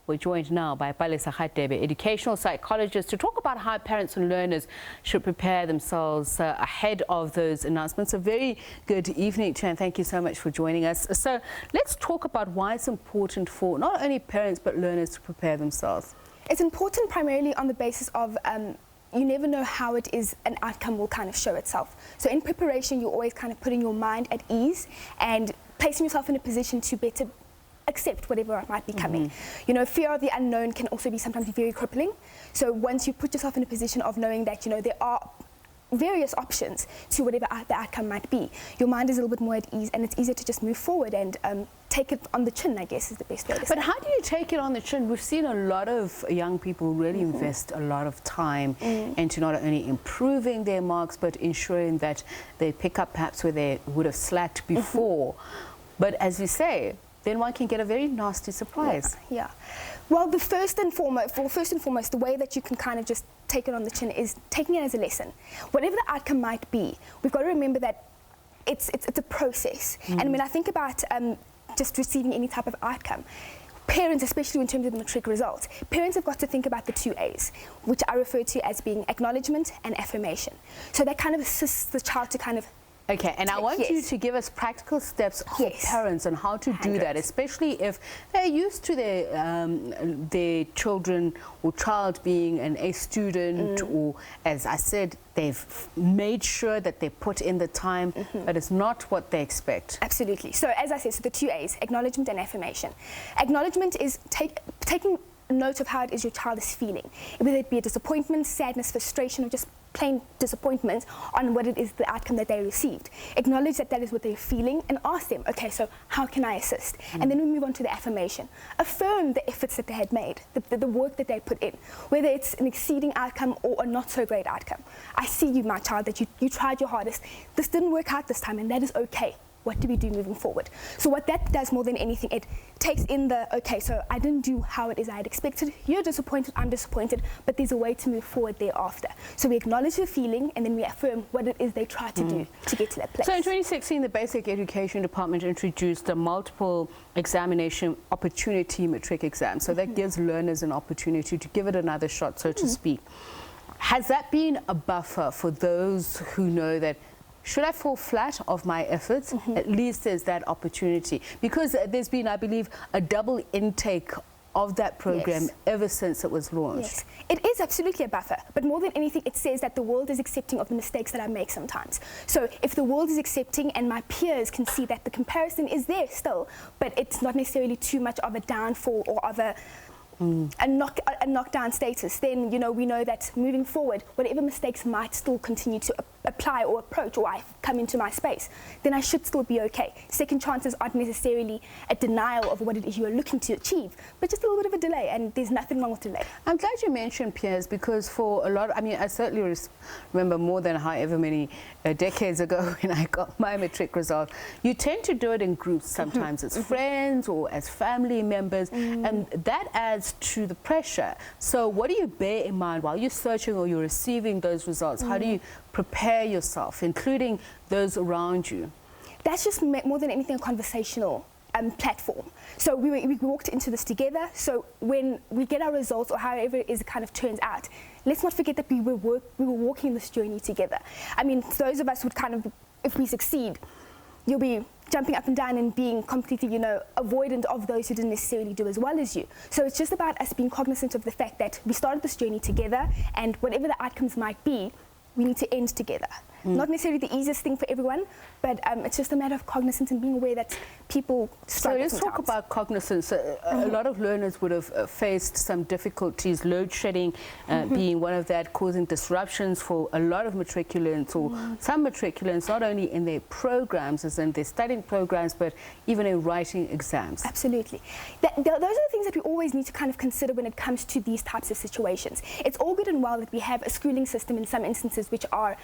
We're joined now by Palesa Radebe, educational psychologist, to talk about how parents and learners should prepare themselves ahead of those announcements. A very good evening, Chan. Thank you so much for joining us. So let's talk about why it's important for not only parents but learners to prepare themselves. It's important primarily on the basis of you never know how it is an outcome will kind of show itself. So in preparation, you're always kind of putting your mind at ease and placing yourself in a position to better accept whatever might be coming. You know, fear of the unknown can also be sometimes very crippling. So once you put yourself in a position of knowing that, you know, there are various options to whatever the outcome might be, your mind is a little bit more at ease and it's easier to just move forward and take it on the chin, I guess is the best way to say. But how do you take it on the chin? We've seen a lot of young people really invest a lot of time into not only improving their marks but ensuring that they pick up perhaps where they would have slacked before. But as you say, then one can get a very nasty surprise. Yeah. Well, first and foremost, the way that you can kind of just take it on the chin is taking it as a lesson. Whatever the outcome might be, we've got to remember that it's a process. And when I think about just receiving any type of outcome, parents, especially in terms of the matric results, parents have got to think about the 2 A's, which I refer to as being acknowledgement and affirmation. So that kind of assists the child to kind of Okay, and I want you to give us practical steps for parents on how to do that, especially if they're used to their children or child being an A student, or, as I said, they've made sure that they put in the time, but it's not what they expect. Absolutely. So as I said, so the 2 A's, acknowledgement and affirmation. Acknowledgement is taking note of how it is your child is feeling, whether it be a disappointment, sadness, frustration, or just plain disappointment on what it is the outcome that they received. Acknowledge that that is what they're feeling and ask them, okay, so how can I assist? And then we move on to the affirmation. Affirm the efforts that they had made, the work that they put in, whether it's an exceeding outcome or a not so great outcome. I see you, my child, that you tried your hardest. This didn't work out this time, and that is okay. What do we do moving forward? So what that does more than anything, it takes in the, okay, so I didn't do how it is I had expected. You're disappointed, I'm disappointed, but there's a way to move forward thereafter. So we acknowledge the feeling and then we affirm what it is they try to do to get to that place. So in 2016, the Basic Education Department introduced a multiple examination opportunity matric exam. So that gives learners an opportunity to give it another shot, so to speak. Has that been a buffer for those who know that should I fall flat of my efforts, at least there's that opportunity? Because there's been, I believe, a double intake of that program ever since it was launched. Yes, it is absolutely a buffer, but more than anything, it says that the world is accepting of the mistakes that I make sometimes. So if the world is accepting and my peers can see that the comparison is there still, but it's not necessarily too much of a downfall or of a knockdown status, then, you know, we know that moving forward, whatever mistakes might still continue to apply or approach, or I come into my space, then I should still be okay. Second chances aren't necessarily a denial of what it is you are looking to achieve, but just a little bit of a delay, and there's nothing wrong with delay. I'm glad you mentioned peers, because for a lot, I mean, I certainly remember more than however many decades ago when I got my matric result, you tend to do it in groups. Sometimes it's friends or as family members, and that adds to the pressure. So what do you bear in mind while you're searching or you're receiving those results? How do you prepare yourself, including those around you? That's just more than anything a conversational platform. So we walked into this together. So when we get our results, or however it is it kind of turns out, let's not forget that we were walking this journey together. I mean, those of us would kind of, if we succeed, you'll be jumping up and down and being completely, you know, avoidant of those who didn't necessarily do as well as you. So it's just about us being cognizant of the fact that we started this journey together, and whatever the outcomes might be, we need to end together. Not necessarily the easiest thing for everyone, but it's just a matter of cognizance and being aware that people struggle. So let's talk about cognizance. A lot of learners would have faced some difficulties, load shedding being one of that, causing disruptions for a lot of matriculants, or some matriculants, not only in their programs, as in their studying programs, but even in writing exams. Absolutely. Those are the things that we always need to kind of consider when it comes to these types of situations. It's all good and well that we have a schooling system in some instances which are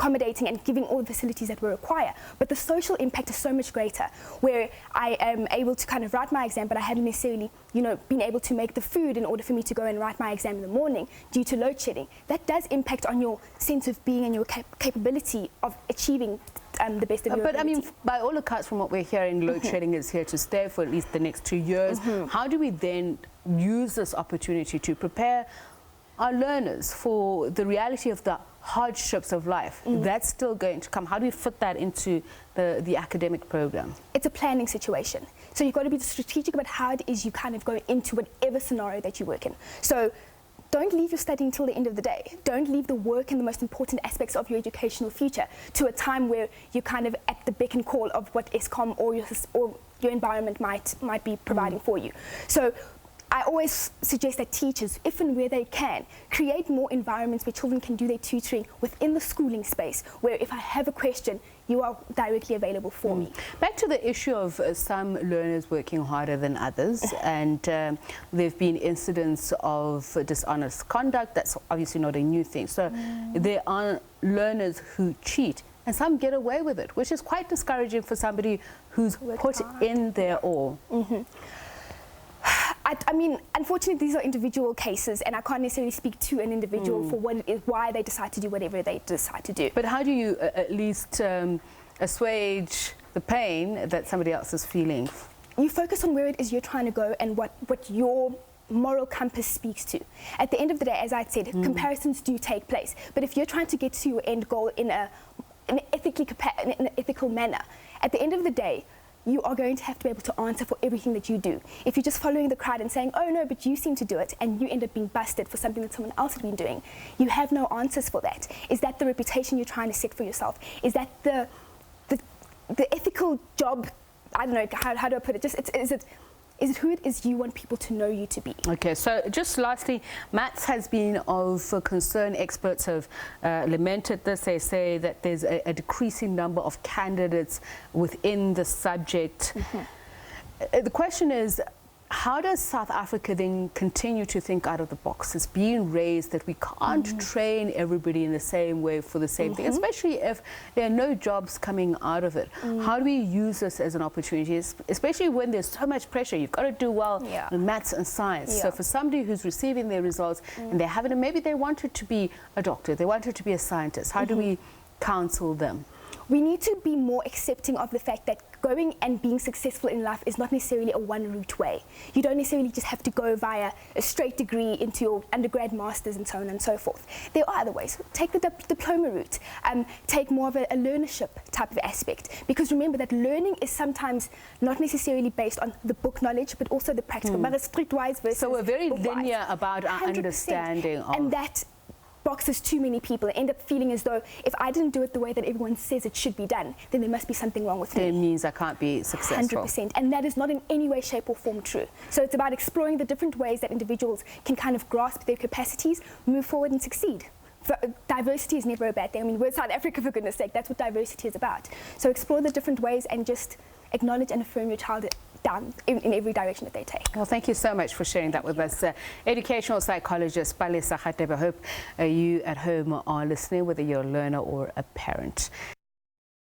accommodating and giving all the facilities that we require, but the social impact is so much greater, where I am able to kind of write my exam, but I haven't necessarily, you know, been able to make the food in order for me to go and write my exam in the morning due to load shedding. That does impact on your sense of being and your capability of achieving the best of your ability. I mean, by all accounts, from what we're hearing, load shedding is here to stay for at least the next 2 years. How do we then use this opportunity to prepare our learners for the reality of the hardships of life? That's still going to come. How do we fit that into the academic program? It's a planning situation. So you've got to be strategic about how it is you kind of go into whatever scenario that you work in. So don't leave your study until the end of the day. Don't leave the work and the most important aspects of your educational future to a time where you're kind of at the beck and call of what ESCOM or your environment might be providing for you. So I always suggest that teachers, if and where they can, create more environments where children can do their tutoring within the schooling space, where if I have a question, you are directly available for me. Back to the issue of some learners working harder than others, and there have been incidents of dishonest conduct. That's obviously not a new thing. So there are learners who cheat, and some get away with it, which is quite discouraging for somebody who's put in their all. I mean, unfortunately, these are individual cases, and I can't necessarily speak to an individual for what it is, why they decide to do whatever they decide to do. But how do you at least assuage the pain that somebody else is feeling? You focus on where it is you're trying to go and what your moral compass speaks to. At the end of the day, as I said, comparisons do take place. But if you're trying to get to your end goal in an ethical manner, at the end of the day, you are going to have to be able to answer for everything that you do. If you're just following the crowd and saying, oh no, but you seem to do it, and you end up being busted for something that someone else has been doing, you have no answers for that. Is that the reputation you're trying to set for yourself? Is that the ethical job? I don't know, how do I put it? Just, is it who it is you want people to know you to be? Okay, so just lastly, maths has been of concern. Experts have lamented this. They say that there's a decreasing number of candidates within the subject. The question is, how does South Africa then continue to think out of the box? It's being raised that we can't train everybody in the same way for the same thing, especially if there are no jobs coming out of it. How do we use this as an opportunity, especially when there's so much pressure? You've got to do well in maths and science. So for somebody who's receiving their results and they haven't, maybe they wanted to be a doctor, they wanted to be a scientist, how do we counsel them? We need to be more accepting of the fact that going and being successful in life is not necessarily a one-route way. You don't necessarily just have to go via a straight degree into your undergrad, masters, and so on and so forth. There are other ways. Take the diploma route. Take more of a learnership type of aspect. Because remember that learning is sometimes not necessarily based on the book knowledge, but also the practical. Streetwise versus so we're very book-wise. linear about our 100%. understanding of... And that boxes too many people and end up feeling as though if I didn't do it the way that everyone says it should be done, then there must be something wrong with me. It means I can't be successful. 100%. And that is not in any way, shape or form true. So it's about exploring the different ways that individuals can kind of grasp their capacities, move forward and succeed. Diversity is never a bad thing. I mean, we're South Africa, for goodness sake. That's what diversity is about. So explore the different ways and just acknowledge and affirm your child down in every direction that they take. Well, thank you so much for sharing that with us. Educational psychologist Palesa Radebe. I hope you at home are listening, whether you're a learner or a parent.